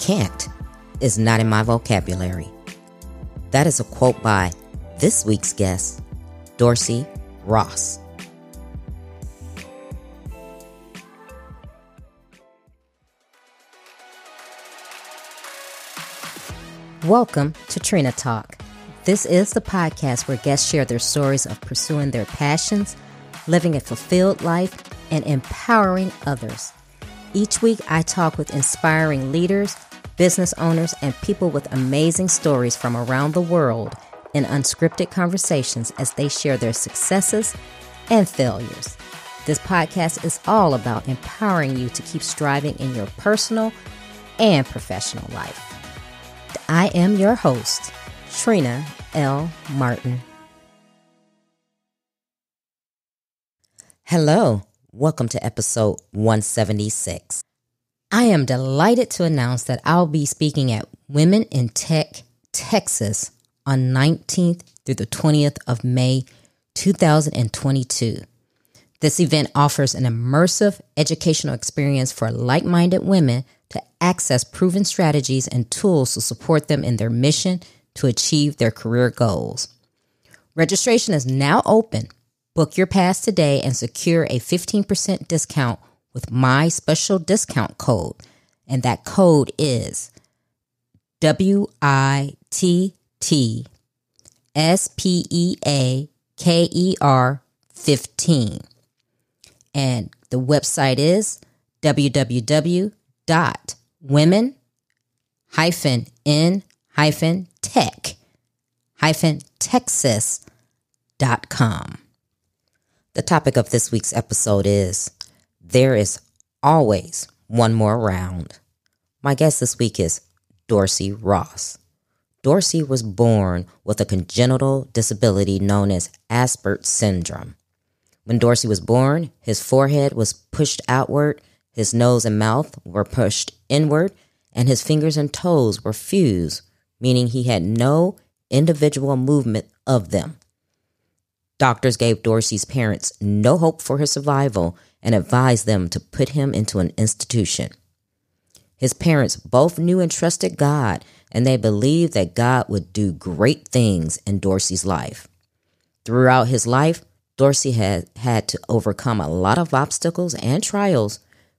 can't is not in my vocabulary. That is a quote by this week's guest, Dorsey Ross. Welcome to Trina Talk. This is the podcast where guests share their stories of pursuing their passions, living a fulfilled life, and empowering others. Each week, I talk with inspiring leaders, business owners, and people with amazing stories from around the world in unscripted conversations as they share their successes and failures. This podcast is all about empowering you to keep striving in your personal and professional life. I am your host, Trina L. Martin. Hello, welcome to episode 176. I am delighted to announce that I'll be speaking at Women in Tech, Texas on 19th through the 20th of May, 2022. This event offers an immersive educational experience for like-minded women to access proven strategies and tools to support them in their mission to achieve their career goals. Registration is now open. Book your pass today and secure a 15% discount with my special discount code. And that code is WITTSPEAKER 15. And the website is www.women-in-tech-texas.com. The topic of this week's episode is There is Always One More Round. My guest this week is Dorsey Ross. Dorsey was born with a congenital disability known as Asperger's syndrome. When Dorsey was born, his forehead was pushed outward, his nose and mouth were pushed inward, and his fingers and toes were fused, meaning he had no individual movement of them. Doctors gave Dorsey's parents no hope for his survival and advised them to put him into an institution. His parents both knew and trusted God, and they believed that God would do great things in Dorsey's life. Throughout his life, Dorsey had to overcome a lot of obstacles and trials,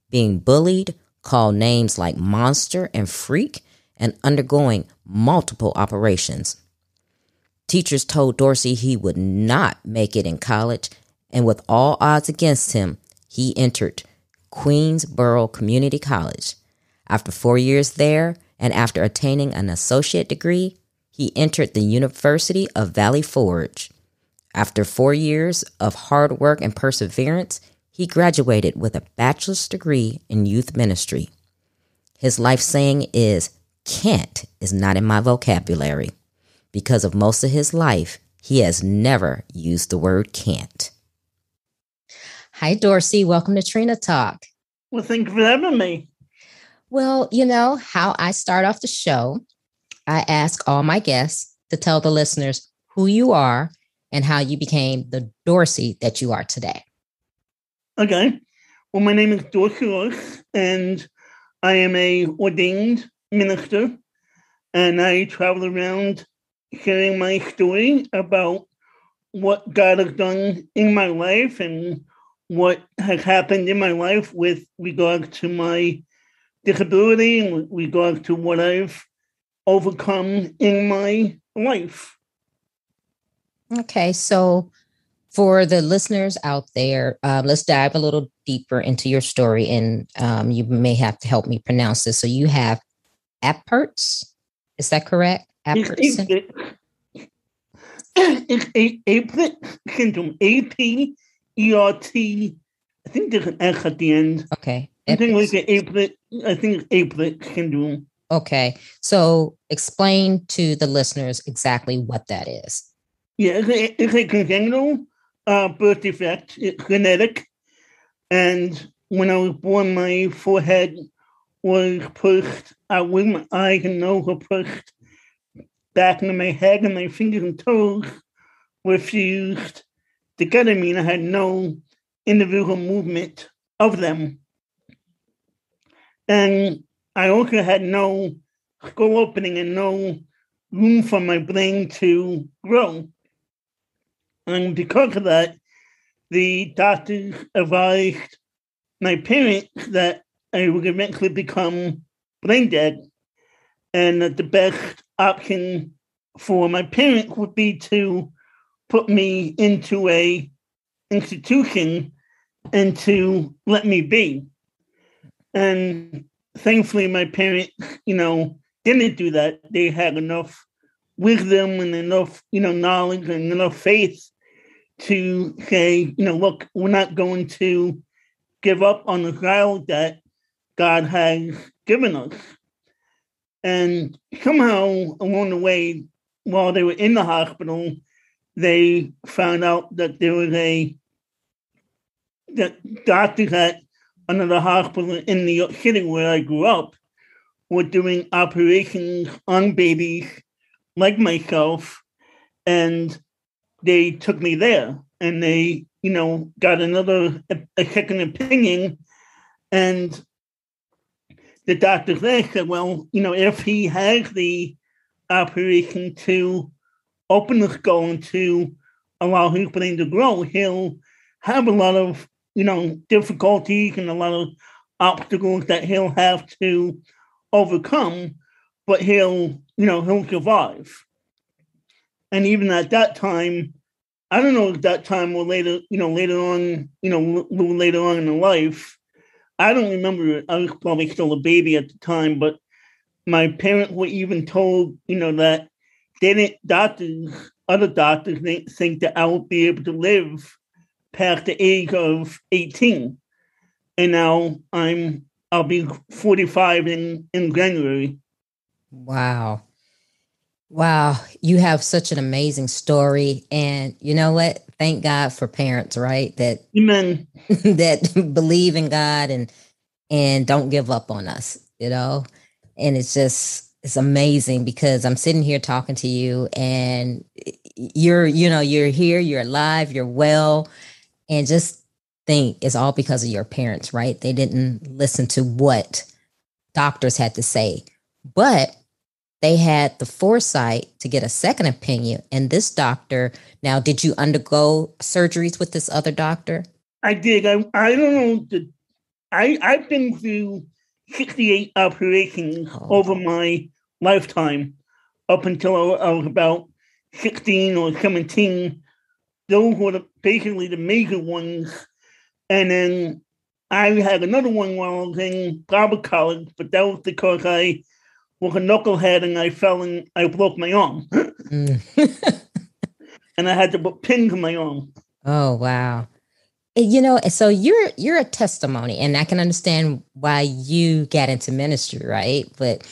being bullied, called names like monster and freak, and undergoing multiple operations. Teachers told Dorsey he would not make it in college, and with all odds against him, he entered Queensborough Community College. After 4 years there, and after attaining an associate degree, he entered the University of Valley Forge. After 4 years of hard work and perseverance, he graduated with a bachelor's degree in youth ministry. His life saying is, "Can't is not in my vocabulary." Because of most of his life, he has never used the word can't. Hi, Dorsey. Welcome to Trina Talk. Well, thank you for having me. Well, you know how I start off the show. I ask all my guests to tell the listeners who you are and how you became the Dorsey that you are today. Okay. Well, my name is Dorsey Ross, and I am a ordained minister, and I travel around sharing my story about what God has done in my life and what has happened in my life with regard to my disability and with regard to what I've overcome in my life. Okay, so for the listeners out there, let's dive a little deeper into your story, and you may have to help me pronounce this. So you have Apert, is that correct? It's Apert syndrome. A-P-E-R-T. I think there's an S at the end. Okay. I think it's Apert syndrome. Okay. So explain to the listeners exactly what that is. Yeah, it's a congenital birth defect. It's genetic. And when I was born, my forehead was pushed out with my eyes and nose were pushed back into my head, and my fingers and toes were fused together, meaning I had no individual movement of them. And I also had no skull opening and no room for my brain to grow. And because of that, the doctors advised my parents that I would eventually become brain dead, and that the best option for my parents would be to put me into a institution and to let me be. And thankfully, my parents, didn't do that. They had enough wisdom and enough, knowledge and enough faith to say, look, we're not going to give up on the child that God has given us. And somehow along the way, while they were in the hospital, they found out that there was that doctors at another hospital in New York City where I grew up were doing operations on babies like myself, and they took me there, and they, got a second opinion, and the doctor there said, well, if he has the operation to open the skull and to allow his brain to grow, he'll have a lot of, difficulties and a lot of obstacles that he'll have to overcome, but he'll survive. And even at that time, I don't know if that time or later, later on, a little later on in life, I don't remember it. I was probably still a baby at the time, but my parents were even told, that other doctors didn't think that I would be able to live past the age of 18. And now I'll be 45 in January. Wow. Wow. You have such an amazing story. And you know what? Thank God for parents, right? That Amen. that believe in God and don't give up on us, And it's amazing because I'm sitting here talking to you and you're here, you're alive, you're well, and just think it's all because of your parents, right? They didn't listen to what doctors had to say, but they had the foresight to get a second opinion. And this doctor, now, did you undergo surgeries with this other doctor? I did. I don't know. I've been through 68 operations over my lifetime, up until I was about 16 or 17. Those were basically the major ones. And then I had another one while I was in Bible college, but that was because I was a knucklehead and I fell and I broke my arm. And I had to put pins in my arm. Oh, wow. So you're a testimony, and I can understand why you got into ministry, right? But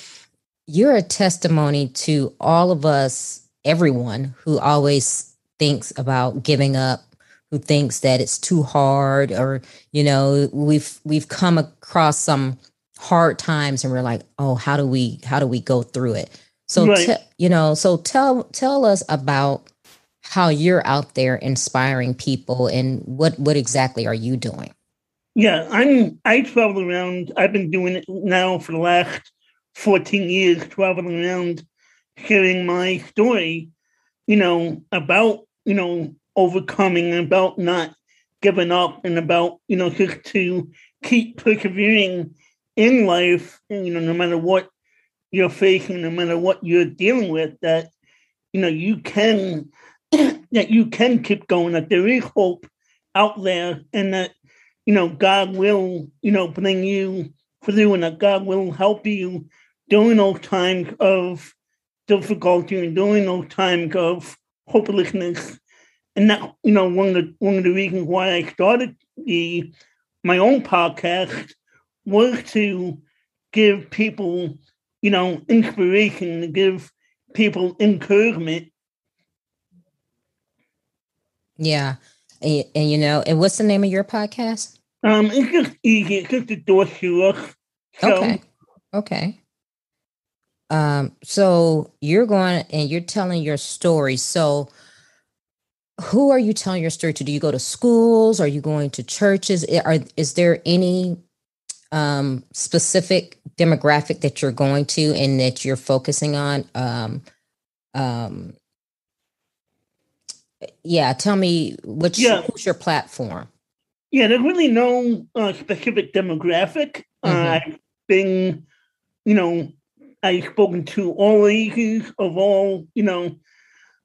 you're a testimony to all of us, everyone who always thinks about giving up, who thinks that it's too hard, or we've come across some hard times and we're like, oh, how do we go through it? So right. So tell us about how you're out there inspiring people and what exactly are you doing? Yeah, I travel around. I've been doing it now for the last 14 years, traveling around, sharing my story, about, overcoming, and about not giving up, and about, just to keep persevering in life, no matter what you're facing, no matter what you're dealing with, that, you can, that you can keep going, that there is hope out there, and that, God will, bring you through, and that God will help you during those times of difficulty and during those times of hopelessness. And that, one of the reasons why I started my own podcast was to give people, inspiration, to give people encouragement. Yeah. And what's the name of your podcast? It's just easy. It's just a Dorsey show. Okay. So you're going and you're telling your story. So who are you telling your story to? Do you go to schools? Are you going to churches? Is there any specific demographic that you're going to and that you're focusing on? Um, yeah, tell me who's your platform? Yeah, there's really no specific demographic. I've been, I've spoken to all ages of all,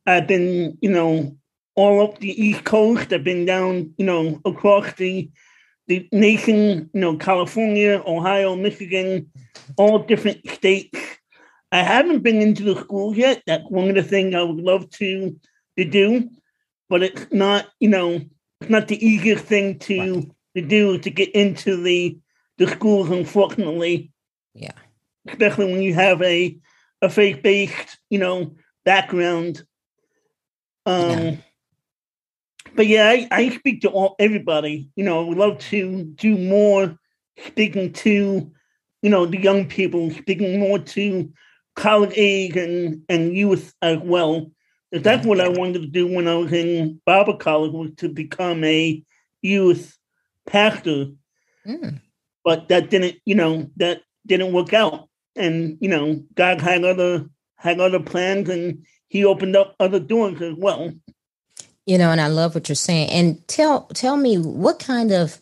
I've been, all up the East Coast. I've been down, across the nation, California, Ohio, Michigan, all different states. I haven't been into the schools yet. That's one of the things I would love to do, but it's not, it's not the easiest thing to do to get into the schools, unfortunately. Yeah. Especially when you have a faith-based, background. Yeah. But yeah, I speak to everybody. I would love to do more speaking to, the young people, speaking more to college age and youth as well. That's what I wanted to do when I was in Bible college, was to become a youth pastor. But that didn't work out. And, God had other plans, and he opened up other doors as well. And I love what you're saying. And tell me what kind of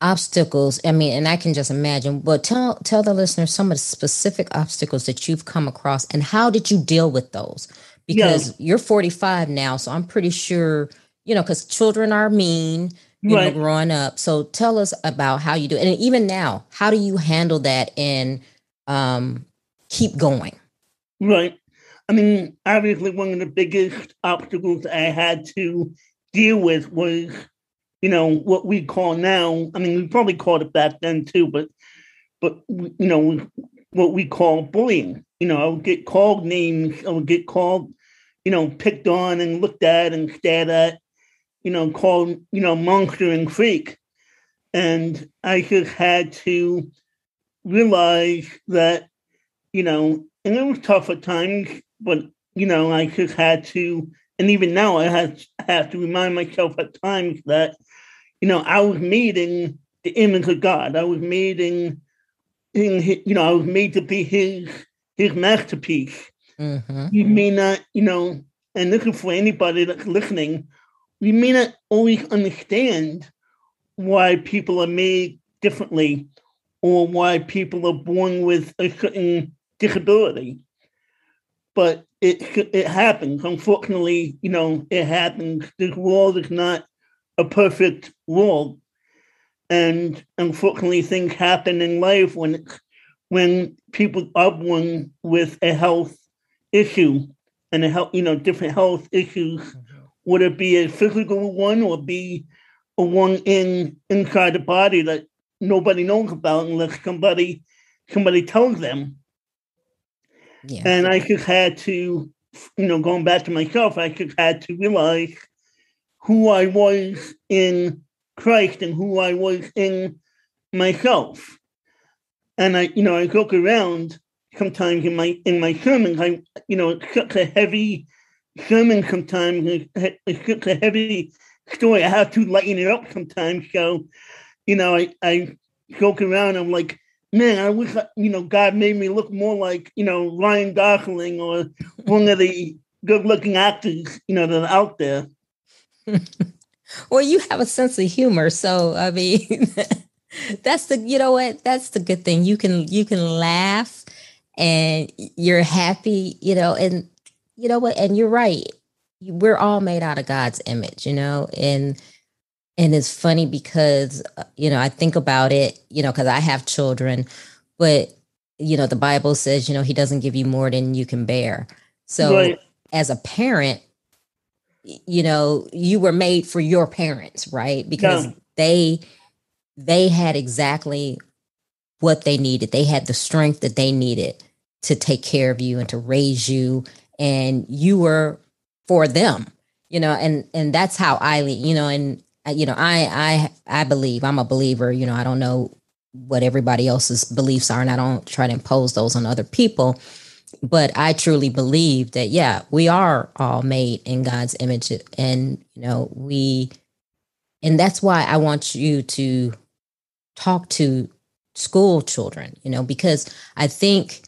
obstacles, I mean, and I can just imagine, but tell the listeners some of the specific obstacles that you've come across and how did you deal with those? Because you're 45 now, so I'm pretty sure, because children are mean, growing up. So tell us about how you do it. And even now, how do you handle that and keep going? Right. I mean, obviously, one of the biggest obstacles I had to deal with was, what we call now. I mean, we probably called it back then too, but what we call bullying. I would get called names. I would get called, picked on and looked at and stared at. Called, monster and freak. And I just had to realize that, and it was tough at times, but, I just had to, and even now I have to remind myself at times that, I was made in the image of God. I was made I was made to be his masterpiece. You may not, and this is for anybody that's listening, we may not always understand why people are made differently or why people are born with a certain disability. But it happens. Unfortunately, it happens. This world is not a perfect world. And unfortunately, things happen in life when people are born with a health issue and different health issues, would it be a physical one or be a one inside the body that nobody knows about unless somebody tells them. Yeah. And I just had to, going back to myself, I just had to realize who I was in Christ and who I was in myself. And I look around sometimes in my sermons. It's such a heavy sermon sometimes. It's such a heavy story. I have to lighten it up sometimes. So, I joke around. I'm like, man, I wish, God made me look more like, Ryan Gosling or one of the good-looking actors, that are out there. Well, you have a sense of humor, so I mean, that's that's the good thing. You can laugh, and you're happy, and you know what, and you're right. We're all made out of God's image, and it's funny because I think about it, because I have children, but the Bible says He doesn't give you more than you can bear. So as a parent, you were made for your parents, right? Because they had exactly what they needed. They had the strength that they needed to take care of you and to raise you, and you were for them, and that's how I, and I believe, I'm a believer, I don't know what everybody else's beliefs are, and I don't try to impose those on other people. But I truly believe that, yeah, we are all made in God's image. And, and that's why I want you to talk to school children, because I think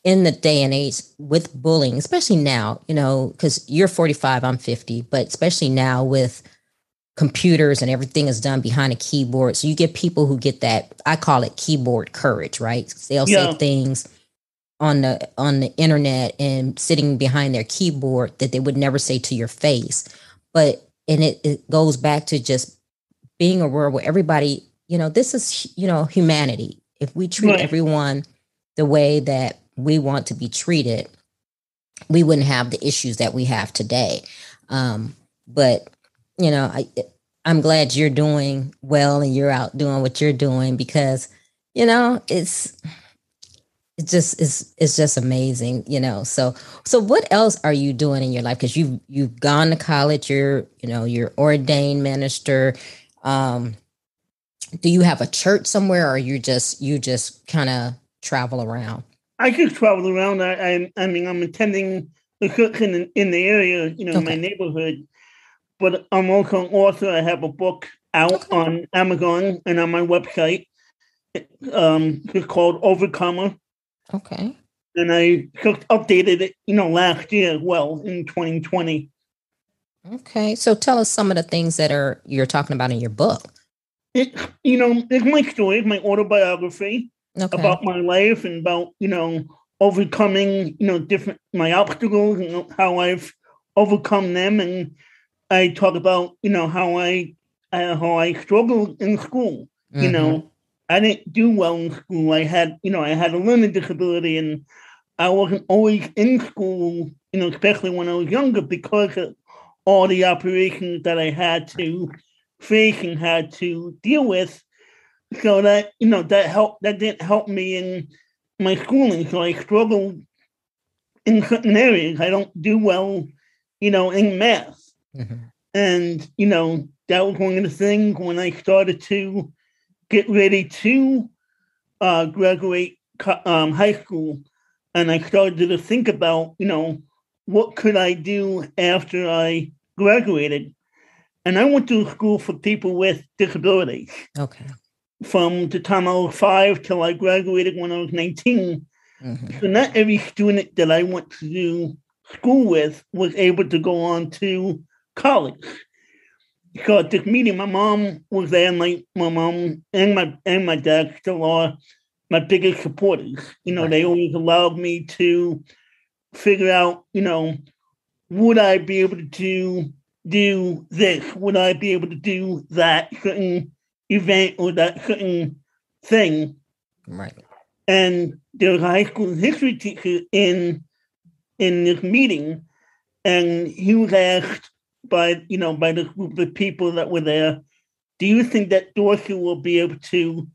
in the day and age with bullying, especially now, because you're 45, I'm 50, but especially now with computers and everything is done behind a keyboard. So you get people who get that, I call it keyboard courage, right? They'll say things on the internet and sitting behind their keyboard that they would never say to your face. But and it goes back to just being aware where everybody, this is, humanity. If we treat everyone the way that we want to be treated, we wouldn't have the issues that we have today. But I'm glad you're doing well and you're out doing what you're doing, because it's just amazing. So what else are you doing in your life? Because you've gone to college, you're ordained minister. Do you have a church somewhere, or you just kind of travel around? I just travel around. I mean, I'm attending the church in the area, in my neighborhood. But I'm also an author. I have a book out on Amazon and on my website. It's called Overcomer. Okay. And I just updated it, last year as well, in 2020. Okay. So tell us some of the things that you're talking about in your book. It's my story, my autobiography about my life and about, overcoming, my obstacles and how I've overcome them. And I talk about, how I struggled in school. Mm-hmm. I didn't do well in school. I had a learning disability, and I wasn't always in school, especially when I was younger, because of all the operations that I had to face and had to deal with. So that, that didn't help me in my schooling. So I struggled in certain areas. I don't do well, in math. Mm-hmm. And, that was one of the things when I started to get ready to graduate high school. And I started to think about, what could I do after I graduated? And I went to school for people with disabilities. Okay. From the time I was 5 till I graduated when I was 19. Mm-hmm. So not every student that I went to do school with was able to go on to college. So at this meeting, my mom was there, and my mom and my dad still are my biggest supporters. They always allowed me to figure out, would I be able to do this? Would I be able to do that certain event or that certain thing? Right. And there was a high school history teacher in this meeting, and he was asked by the group of people that were there, do you think that Dorsey will be able to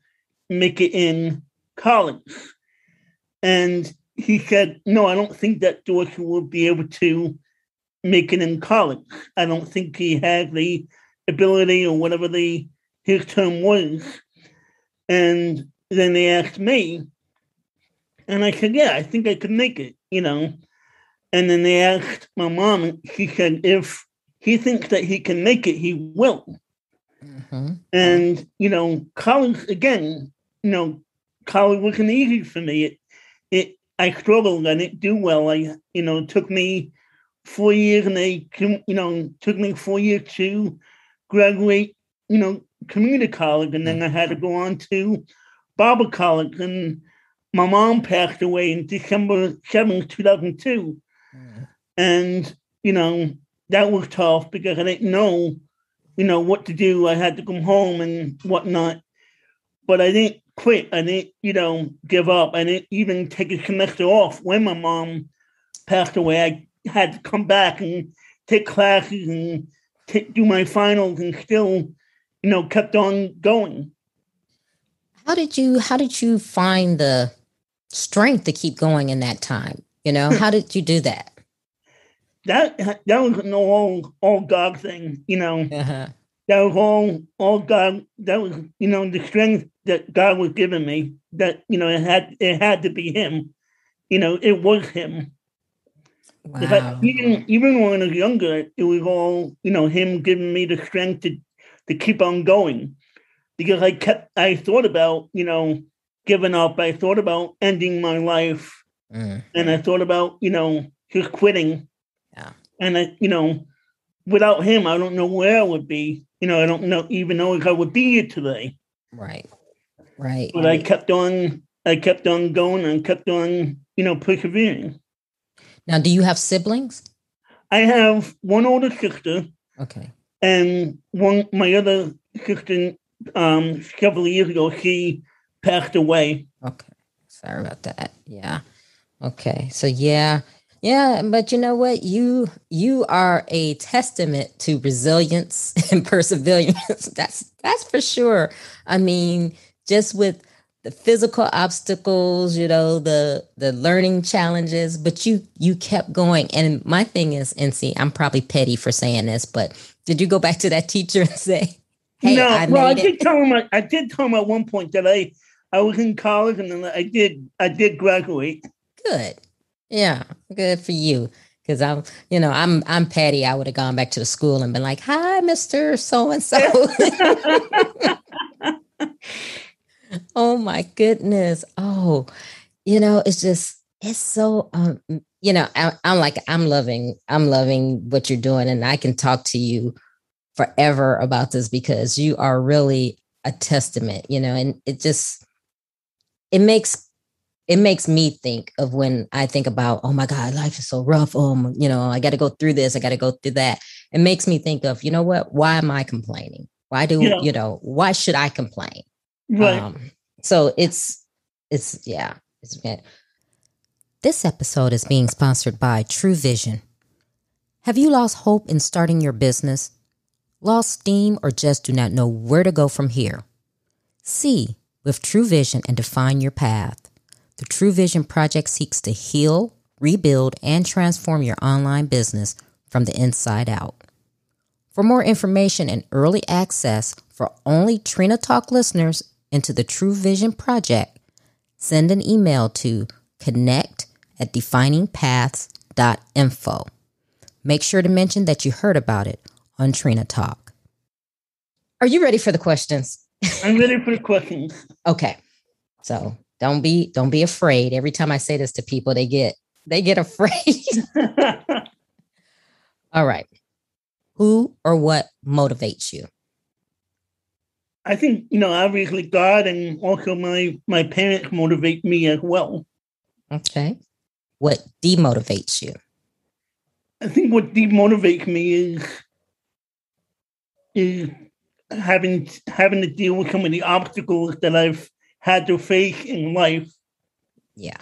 make it in college? And he said, no, I don't think that Dorsey will be able to make it in college. I don't think he has the ability, or whatever his term was. And then they asked me, and I said, yeah, I think I could make it, And then they asked my mom, and she said, if he thinks that he can make it, he will. Mm-hmm. And, college, again, college wasn't easy for me. I struggled. I didn't do well. It took me 4 years, and took me 4 years to graduate, community college. And then I had to go on to Bible college. And my mom passed away in December 7th, 2002. Mm. And, that was tough because I didn't know, what to do. I had to come home and whatnot. But I didn't quit. I didn't, give up. I didn't even take a semester off when my mom passed away. I had to come back and take classes and do my finals, and still, kept on going. How did you find the strength to keep going in that time? How did you do that? That was an all God thing, Uh-huh. That was all God. That was, the strength that God was giving me. That it had to be Him. It was Him. Wow. Even when I was younger, it was all Him giving me the strength to keep on going. Because I thought about giving up. I thought about ending my life, and I thought about, just quitting. Yeah. And without him, I don't know where I would be. I don't even know if I would be here today. Right. But I kept on going and kept on, persevering. Now, do you have siblings? I have one older sister. Okay. And my other sister, several years ago, she passed away. Okay. Sorry about that. Yeah. Okay. So yeah, but you know what? You are a testament to resilience and perseverance. That's for sure. I mean, just with the physical obstacles, the learning challenges, but you kept going. And my thing is, and see, I'm probably petty for saying this, but did you go back to that teacher and say, "Hey, no, I well, made it"? I did tell him at one point that I was in college and then I did graduate. Good. Yeah, good for you. Because I'm petty. I would have gone back to the school and been like, "Hi, Mr. So and so." Oh my goodness. Oh, it's so I'm loving what you're doing, and I can talk to you forever about this because you are really a testament, and it makes me think of when I think about, oh my God, life is so rough. I got to go through this. I got to go through that. It makes me think of, you know what? Why am I complaining? Why should I complain? Right. So it's good. This episode is being sponsored by True Vision. Have you lost hope in starting your business? Lost steam or just do not know where to go from here? See with True Vision and define your path. The True Vision Project seeks to heal, rebuild, and transform your online business from the inside out. For more information and early access for only Trina Talk listeners into the True Vision Project, send an email to connect@definingpaths.info. Make sure to mention that you heard about it on Trina Talk. Are you ready for the questions? I'm ready for the questions. Okay. So don't be afraid. Every time I say this to people, they get afraid. All right. Who or what motivates you? I think, obviously God and also my parents motivate me as well. Okay. What demotivates you? I think what demotivates me is having to deal with some of the obstacles that I've had to face in life. Yeah.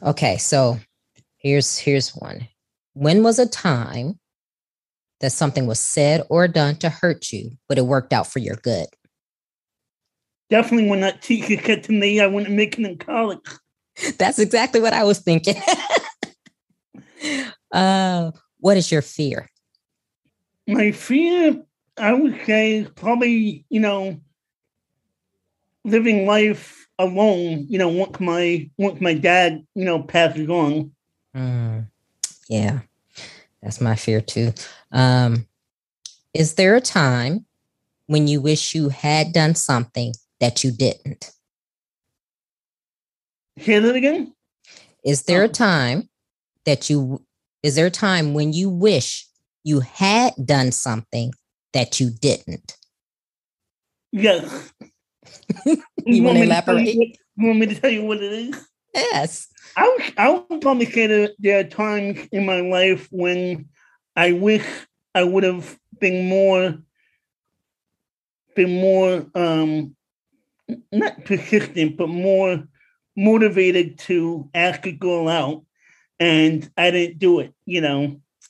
Okay, so here's one. When was a time that something was said or done to hurt you, but it worked out for your good? Definitely when that teacher said to me I wouldn't make it in college. That's exactly what I was thinking. What is your fear? My fear, I would say, is probably, living life alone, once my dad, passes on. Yeah, that's my fear too. Is there a time when you wish you had done something that you didn't? Say that again? Is there a time when you wish you had done something that you didn't? Yes. You want to elaborate? You want me to tell you what it is? Yes. I would probably say that there are times in my life when I wish I would have been more not persistent, but more motivated to ask a girl out, and I didn't do it.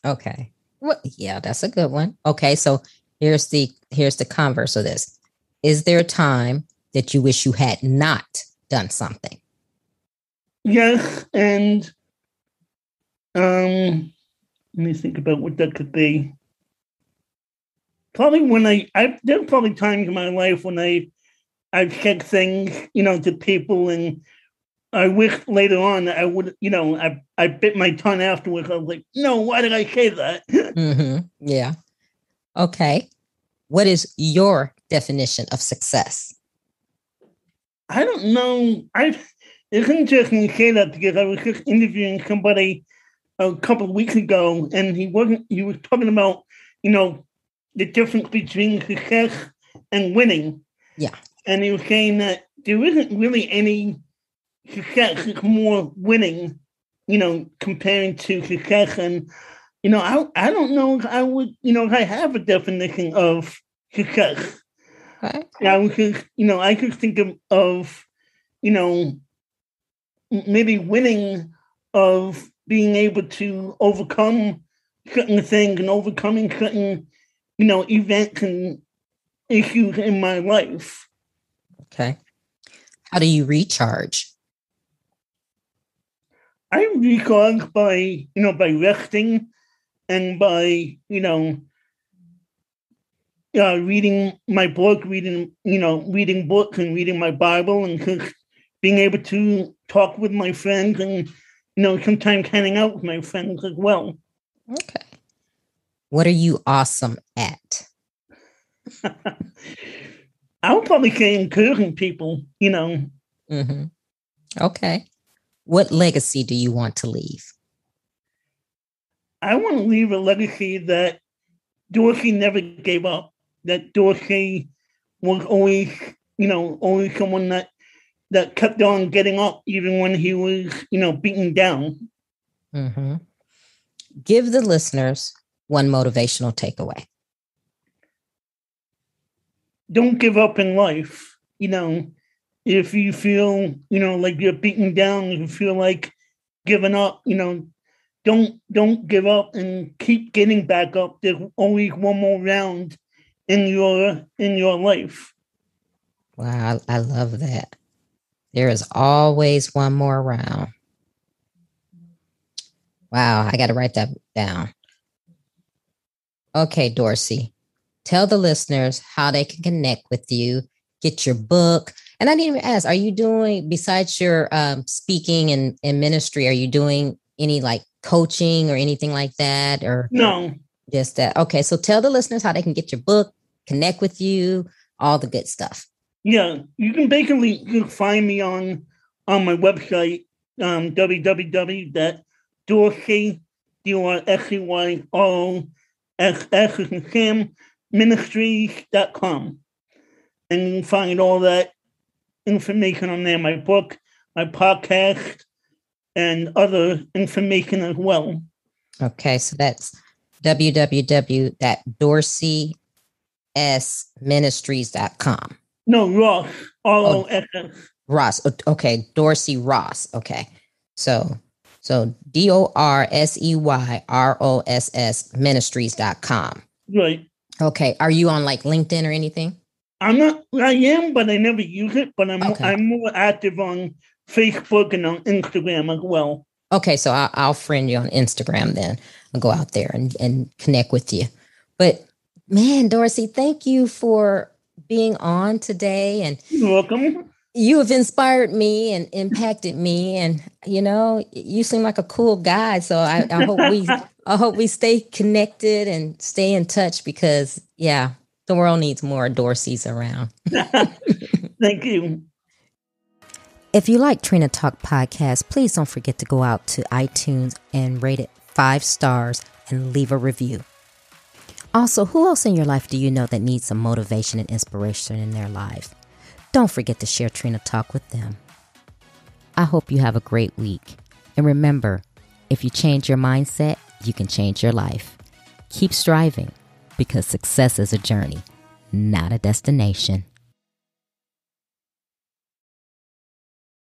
Okay. Well, yeah, that's a good one. Okay, so here's the converse of this. Is there a time that you wish you had not done something? Yes, and let me think about what that could be. Probably when there's probably times in my life when I've said things, to people, and I wish later on that I would, I bit my tongue afterwards. I was like, no, why did I say that? Mm-hmm. Yeah. Okay. What is your definition of success? I don't know. It's interesting you say that because I was just interviewing somebody a couple of weeks ago, and he was talking about, the difference between success and winning. Yeah. And he was saying that there isn't really any success, it's more winning, comparing to success. And, I don't know if I would, if I have a definition of success. Okay. I could think of, maybe winning of being able to overcome certain things and overcoming certain, events and issues in my life. Okay. How do you recharge? I recharge by resting and by, reading my book, reading books and reading my Bible and just being able to talk with my friends and, sometimes hanging out with my friends as well. Okay. What are you awesome at? I would probably say encouraging people, Mm-hmm. Okay. What legacy do you want to leave? I want to leave a legacy that Dorsey never gave up, that Dorsey was always, always someone that kept on getting up even when he was, beaten down. Mm-hmm. Give the listeners one motivational takeaway. Don't give up in life. If you feel, like you're beaten down, if you feel like giving up, don't give up and keep getting back up. There's always one more round in your life. Wow, I love that. There is always one more round. Wow, I got to write that down. Okay, Dorsey, tell the listeners how they can connect with you, get your book. And I didn't even ask, are you doing, besides your speaking and ministry, are you doing any like coaching or anything like that? Or No. Just that. Okay, so tell the listeners how they can get your book, connect with you, all the good stuff. Yeah, you can basically find me on my website, www.dorsey, DORSEYROSS ministries.com. And you can find all that information on there, my book, my podcast, and other information as well. Okay, so that's www.dorseysministries.com. No, Ross, R-O-S-S. Ross. Okay, Dorsey Ross. Okay. So DORSEYROSS ministries.com. Right. Okay. Are you on like LinkedIn or anything? I am, but I never use it. But I'm more active on Facebook and on Instagram as well. Okay, so I'll friend you on Instagram then. I'll go out there and connect with you. But man, Dorsey, thank you for being on today. And you're welcome. You have inspired me and impacted me. And, you seem like a cool guy. So I hope we stay connected and stay in touch because, yeah, the world needs more Dorseys around. Thank you. If you like Trina Talk Podcast, please don't forget to go out to iTunes and rate it 5 stars and leave a review. Also, who else in your life do you know that needs some motivation and inspiration in their lives? Don't forget to share Trina Talk with them. I hope you have a great week. And remember, if you change your mindset, you can change your life. Keep striving because success is a journey, not a destination.